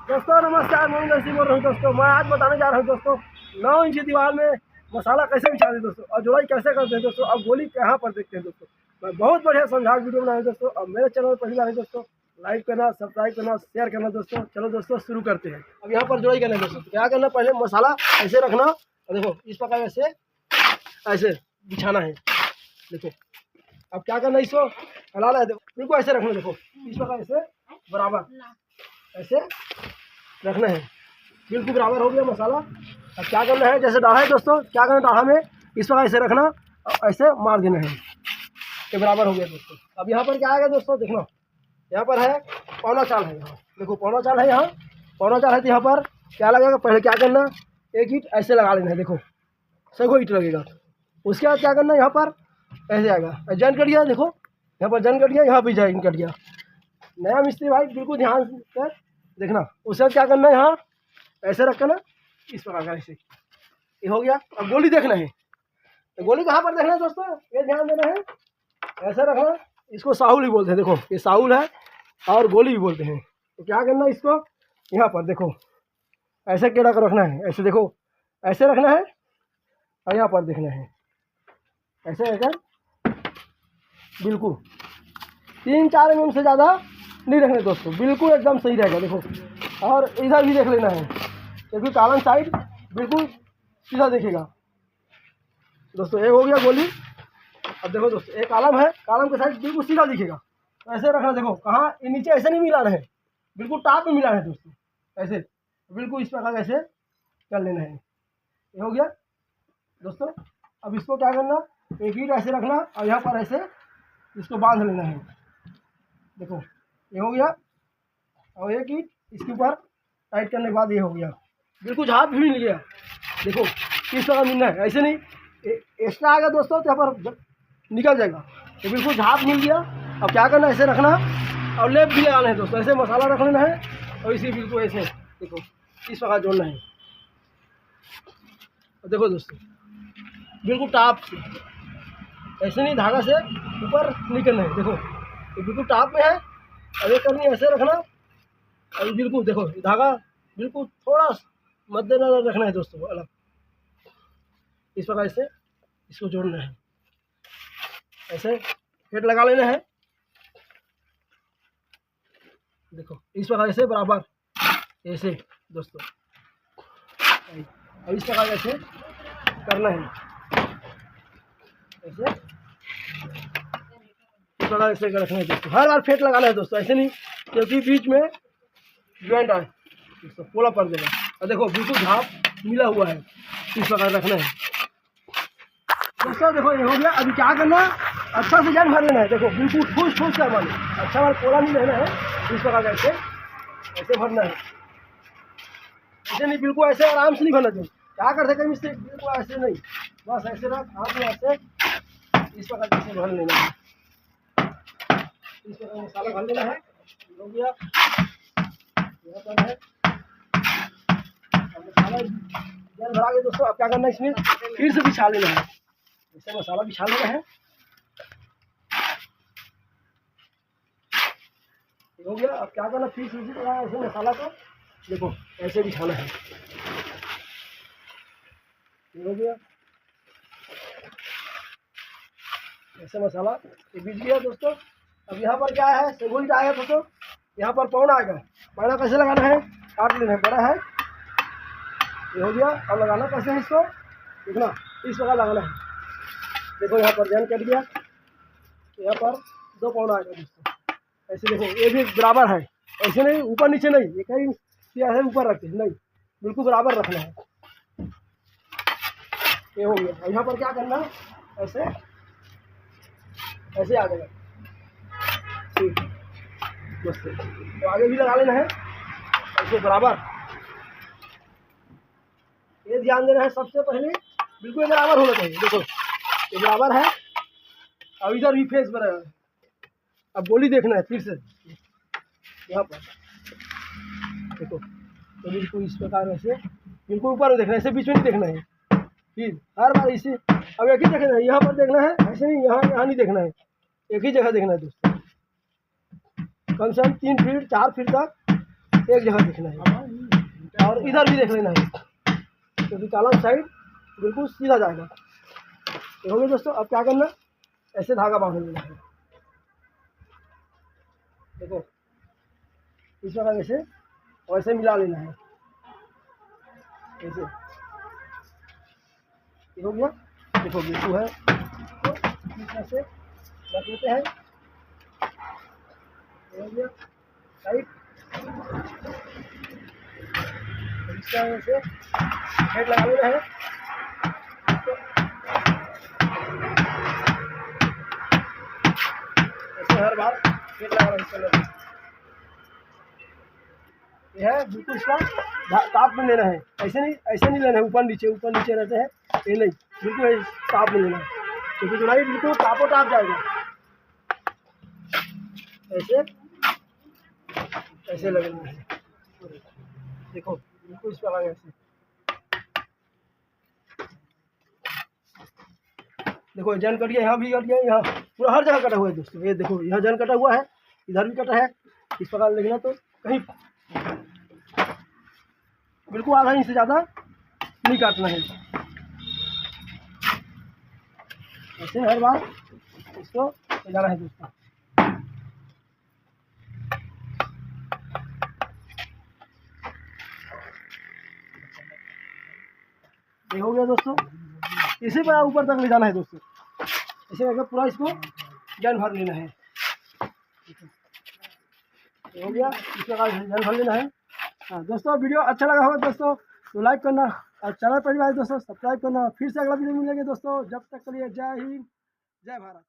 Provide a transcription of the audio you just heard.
दोस्तों नमस्कार, मैं नसीब बोल रहा हूँ। दोस्तों मैं आज बताने जा रहा हूँ दोस्तों 9 इंच दीवार में मसाला कैसे बिछाते हैं दोस्तों, और जुड़ाई कैसे करते हैं दोस्तों, अब गोली कहाँ पर देखते हैं दोस्तों। मैं बहुत बढ़िया समझा वीडियो बनाया दोस्तों। अब मेरे चैनल पर पहली बार है दोस्तों, लाइक करना, सब्सक्राइब करना, शेयर करना दोस्तों। चलो दोस्तों शुरू करते हैं। अब यहाँ पर जुड़ाई करना है दोस्तों। क्या करना, पहले मसाला ऐसे रखना और देखो इस प्रकार ऐसे ऐसे बिछाना है। देखो अब क्या करना है, इसको हलाना है। देखो बिल्कुल ऐसे रखना, देखो इस प्रकार ऐसे बराबर ऐसे रखना है। बिल्कुल बराबर हो गया मसाला। अब क्या करना है, जैसे डाढ़ा है दोस्तों, क्या करना डाढ़ा में इस प्रकार ऐसे रखना और ऐसे मार देना है। ये बराबर हो गया दोस्तों। अब यहाँ पर क्या आएगा दोस्तों, देखना यहाँ पर है पौना चाल है। यहाँ देखो पौना चाल है, यहाँ पौना चाल है। तो यहाँ पर क्या लगेगा, पहले क्या करना, एक ईंट ऐसे लगा लेना है। देखो सगो ईंट लगेगा। उसके बाद क्या करना, यहाँ पर ऐसे आएगा जन कट गया। देखो यहाँ पर जन कट गया, यहाँ भी जन कट गया। नया मिस्त्री भाई बिल्कुल ध्यान कर देखना। उसके बाद क्या करना है, यहाँ ऐसे रखना इस प्रकार का, ऐसे ये हो गया। अब गोली देखना है, तो गोली कहाँ पर देखना है दोस्तों, ये ध्यान देना है। ऐसे रखना, इसको साहुल ही बोलते हैं। देखो ये साहुल है और गोली भी बोलते हैं। तो क्या करना है, इसको यहाँ पर देखो ऐसे केड़ा कर रखना है। ऐसे देखो ऐसे रखना है और यहाँ पर देखना है ऐसे रहकर। बिल्कुल 3-4 mm से ज़्यादा नहीं रखने दोस्तों, बिल्कुल एकदम सही रहेगा। देखो और इधर भी देख लेना है, क्योंकि कालन साइड बिल्कुल सीधा दिखेगा दोस्तों। एक हो गया गोली। अब देखो दोस्तों, एक कॉलम है, कॉलम के साइड बिल्कुल सीधा दिखेगा। तो ऐसे रखना। देखो कहाँ, ये नीचे ऐसे नहीं मिलाना है, बिल्कुल टॉप में मिलाना है दोस्तों। ऐसे बिल्कुल इस प्रकार ऐसे कर लेना है। ये हो गया दोस्तों। अब इसको क्या करना, एक ईंट ऐसे रखना और यहाँ पर ऐसे इसको बांध लेना है। देखो ये हो गया। और एक ईंट इसके ऊपर टाइट करने के बाद ये हो गया, बिल्कुल झाप भी मिल गया। देखो किस तरह मिलना है, ऐसे नहीं एक्स्ट्रा आएगा दोस्तों तो यहाँ पर निकल जाएगा। तो बिल्कुल झाप मिल गया। अब क्या करना, ऐसे रखना और लेप भी लगाना है दोस्तों। ऐसे मसाला रख लेना है और इसी बिल्कुल ऐसे देखो इस प्रकार जोड़ना है। और देखो दोस्तों बिल्कुल टॉप से, ऐसे नहीं धागा से ऊपर नहीं करना है। देखो ये बिल्कुल टॉप में है और ये करनी ऐसे रखना। और बिल्कुल देखो धागा बिल्कुल थोड़ा मद्देनजर रखना है दोस्तों, अलग इस प्रकार से इसको जोड़ना है। ऐसे हेड लगा लेना है। देखो इस प्रकार से बराबर ऐसे दोस्तों, और इस प्रकार ऐसे करना है। ऐसे इस प्रकार ऐसे रखना है दोस्तों। हर बार फेट लगाना है दोस्तों, ऐसे नहीं, क्योंकि बीच में ज्वाइंट आए दोस्तों, पोला पड़ देगा। और देखो बिल्कुल झाप मिला हुआ है, इस प्रकार रखना है दोस्तों। देखो ये हो गया। अभी क्या करना, अच्छा से जन भर लेना है। देखो बिल्कुल ठूस ठूस कर मानो, अच्छा वाला पोला नहीं रहना है। इस प्रकार ऐसे ऐसे भरना है। ऐसे नहीं, बिल्कुल ऐसे आराम से नहीं भरना चाहिए। क्या करते कहीं मिस्टेक, बिल्कुल ऐसे नहीं, बस ऐसे रख हाथ में ऐसे इस प्रकार ऐसे भर लेना है। इस प्रकार मसाला भर लेना है। हो गया यहाँ पर है मसाला जल भरा के दोस्तों। अब क्या करना है, इसमें फिर से बिछा लेना है। ऐसे मसाला बिछा लेना है। हो गया। अब क्या करना, फिर से ऐसे मसाला को देखो ऐसे बिछाना है। हो गया ऐसे मसाला ये बिछ गया दोस्तों। अब यहाँ पर क्या है, सेगोली आएगा दोस्तों। यहाँ पर पौना आएगा। पौना कैसे लगाना है, काट लेना है, बड़ा है। ये हो गया। अब लगाना कैसे है इसको, देखना इस प्रकार लगाना है। देखो यहाँ पर जैन कट गया, यहाँ पर 2 पौना आएगा दोस्तों। ऐसे देखो ये भी बराबर है, ऐसे नहीं ऊपर नीचे नहीं, ये कहीं ऐसे ऊपर रखते नहीं, बिल्कुल बराबर रखना है। ये हो गया। और यहाँ पर क्या करना, ऐसे ऐसे आ जाएगा ठीक दोस्तों। तो आगे भी लगा लेना है ऐसे बराबर। ये ध्यान देना है सबसे पहले, बिल्कुल बराबर होना चाहिए। देखो ये बराबर है। अब इधर भी फेस बराबर है। अब गोली देखना है फिर से यहाँ पर देखो, तो बिल्कुल इस प्रकार ऐसे बिल्कुल ऊपर में देखना है, ऐसे बीच में नहीं देखना है। फिर हर बार इसे अब एक ही देखना है, यहाँ पर देखना है, ऐसे नहीं यहाँ नहीं देखना है, एक ही जगह देखना है दोस्तों। कम से कम 3 फीट 4 फीट तक एक जगह देखना है और इधर भी देख लेना है, क्योंकि काला साइड बिल्कुल सीधा जाएगा। तो हो गया दोस्तों। अब क्या करना, ऐसे धागा बांध लेना है। देखो इस प्रकार ऐसे वैसे मिला लेना है, ऐसे हो गया। देखो बिल्कुल है तो इस तरह से रख लेते हैं, हो गया साइड। इस तरह से हेड लगा लेना है। ऐसे हर बार हेड लगा लेना है। यह है बिल्कुल इसका ताप में लेना है, ऐसे नहीं लेना है ऊपर नीचे रहते हैं, ये नहीं, बिल्कुल ताप में लेना है, क्योंकि जुड़ाई बिल्कुल टापो टाप जाएगा। ऐसे ऐसे लगेगा है, देखो बिल्कुल इस पर ऐसे। देखो जन कट गया, यहाँ भी कट गया, यहाँ पूरा हर जगह कटा हुआ है दोस्तों। ये देखो यहाँ जन कटा हुआ है, इधर भी कटा है। इस प्रकार लेना तो कहीं बिल्कुल आधा इंच से ज़्यादा नहीं काटना है। ऐसे हर बार इसको लगाना है दोस्तों। ये हो गया दोस्तों। इसी पर ऊपर तक ले जाना है दोस्तों। ऐसे करके पूरा इसको जन भर लेना है। ये हो गया, इस प्रकार जन भर लेना है। हाँ दोस्तों, वीडियो अच्छा लगा होगा दोस्तों तो लाइक करना, और चैनल पर भी दोस्तों सब्सक्राइब करना। फिर से अगला वीडियो मिलेंगे दोस्तों, जब तक के लिए जय हिंद जय भारत।